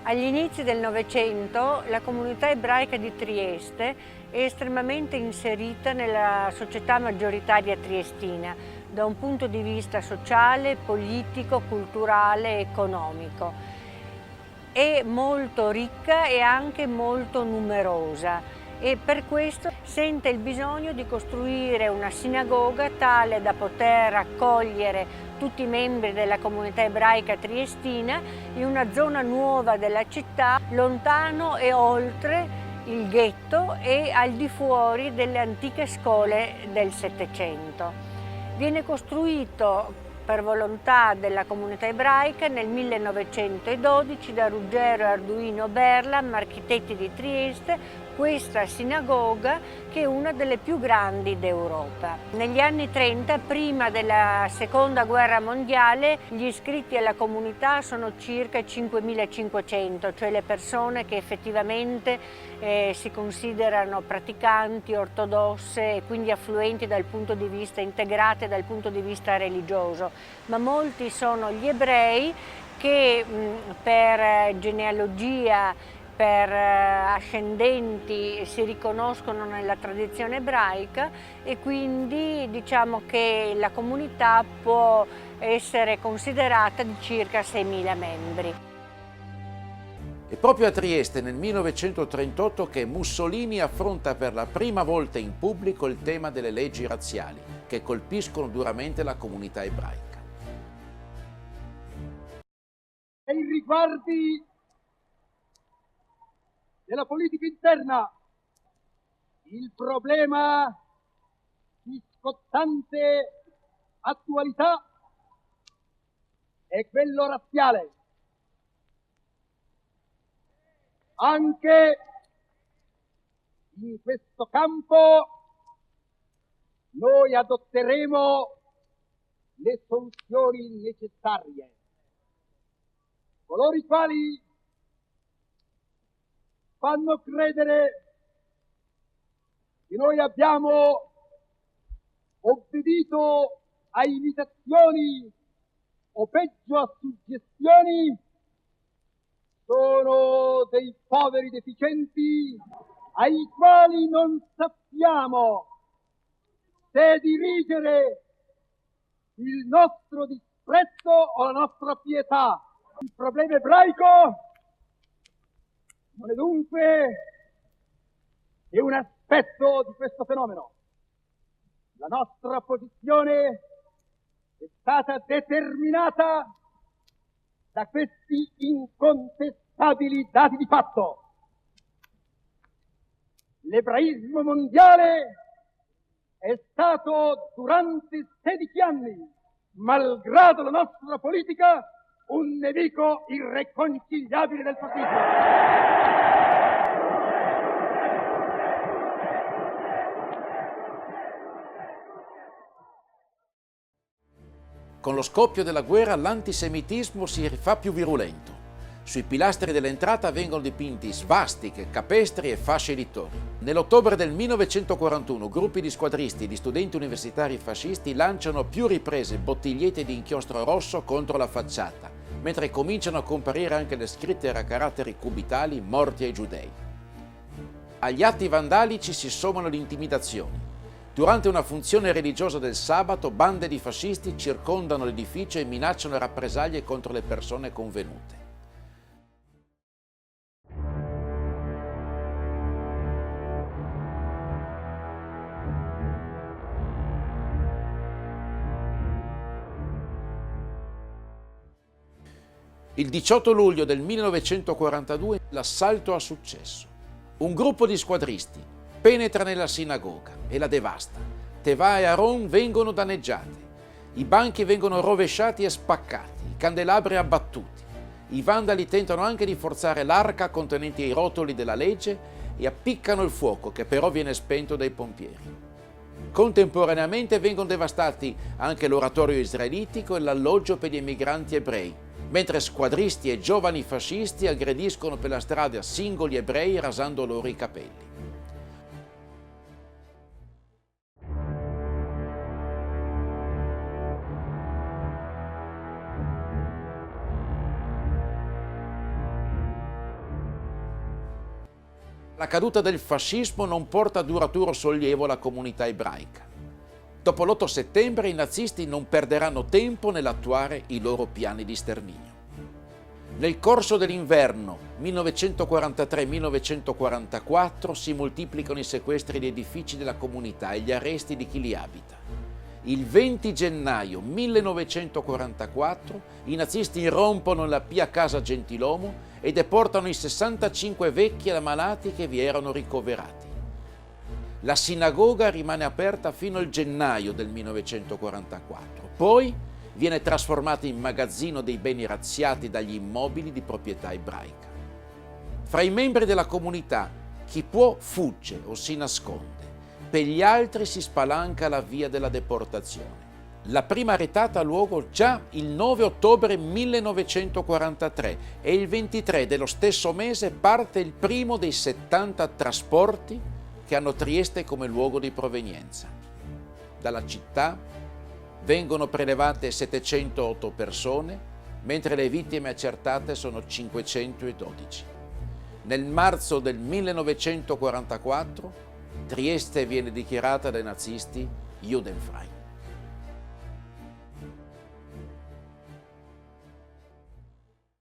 Agli inizi del Novecento la comunità ebraica di Trieste è estremamente inserita nella società maggioritaria triestina, da un punto di vista sociale, politico, culturale e economico. È molto ricca e anche molto numerosa e per questo sente il bisogno di costruire una sinagoga tale da poter accogliere tutti i membri della comunità ebraica triestina in una zona nuova della città, lontano e oltre il ghetto e al di fuori delle antiche scuole del Settecento. Viene costruito per volontà della comunità ebraica nel 1912 da Ruggero e Arduino Berlam, architetti di Trieste, questa sinagoga che è una delle più grandi d'Europa. Negli anni 30, prima della Seconda Guerra Mondiale, gli iscritti alla comunità sono circa 5.500, cioè le persone che effettivamente si considerano praticanti, ortodosse e quindi affluenti dal punto di vista, integrate dal punto di vista religioso, ma molti sono gli ebrei che per genealogia, per ascendenti si riconoscono nella tradizione ebraica e quindi diciamo che la comunità può essere considerata di circa 6.000 membri. È proprio a Trieste nel 1938 che Mussolini affronta per la prima volta in pubblico il tema delle leggi razziali che colpiscono duramente la comunità ebraica. Nei riguardi della politica interna, il problema di scottante attualità è quello razziale. Anche in questo campo noi adotteremo le soluzioni necessarie. Coloro i quali fanno credere che noi abbiamo obbedito a imitazioni o peggio a suggestioni sono dei poveri deficienti ai quali non sappiamo se dirigere il nostro disprezzo o la nostra pietà. Il problema ebraico non è dunque che un aspetto di questo fenomeno. La nostra posizione è stata determinata da questi incontestabili dati di fatto. L'ebraismo mondiale è stato durante 16 anni, malgrado la nostra politica, un nemico irreconciliabile del fascismo. Con lo scoppio della guerra l'antisemitismo si rifà più virulento. Sui pilastri dell'entrata vengono dipinti svastiche, capestri e fasce littorie. Nell'ottobre del 1941 gruppi di squadristi e di studenti universitari fascisti lanciano a più riprese bottigliette di inchiostro rosso contro la facciata, mentre cominciano a comparire anche le scritte a caratteri cubitali "Morti ai giudei". Agli atti vandalici si sommano le intimidazioni. Durante una funzione religiosa del sabato, bande di fascisti circondano l'edificio e minacciano rappresaglie contro le persone convenute. Il 18 luglio del 1942 l'assalto ha successo. Un gruppo di squadristi penetra nella sinagoga e la devasta. Tevà e Aron vengono danneggiati. I banchi vengono rovesciati e spaccati, i candelabri abbattuti. I vandali tentano anche di forzare l'arca contenente i rotoli della legge e appiccano il fuoco, che però viene spento dai pompieri. Contemporaneamente vengono devastati anche l'oratorio israelitico e l'alloggio per gli emigranti ebrei, mentre squadristi e giovani fascisti aggrediscono per la strada singoli ebrei rasando loro i capelli. La caduta del fascismo non porta duraturo sollievo alla comunità ebraica. Dopo l'8 settembre i nazisti non perderanno tempo nell'attuare i loro piani di sterminio. Nel corso dell'inverno 1943-1944 si moltiplicano i sequestri di edifici della comunità e gli arresti di chi li abita. Il 20 gennaio 1944 i nazisti irrompono nella Pia Casa Gentilomo e deportano i 65 vecchi e malati che vi erano ricoverati. La sinagoga rimane aperta fino al gennaio del 1944, poi viene trasformata in magazzino dei beni razziati dagli immobili di proprietà ebraica. Fra i membri della comunità, chi può fugge o si nasconde, per gli altri si spalanca la via della deportazione. La prima retata ha luogo già il 9 ottobre 1943 e il 23 dello stesso mese parte il primo dei 70 trasporti che hanno Trieste come luogo di provenienza. Dalla città vengono prelevate 708 persone, mentre le vittime accertate sono 512. Nel marzo del 1944 Trieste viene dichiarata dai nazisti Judenfrei.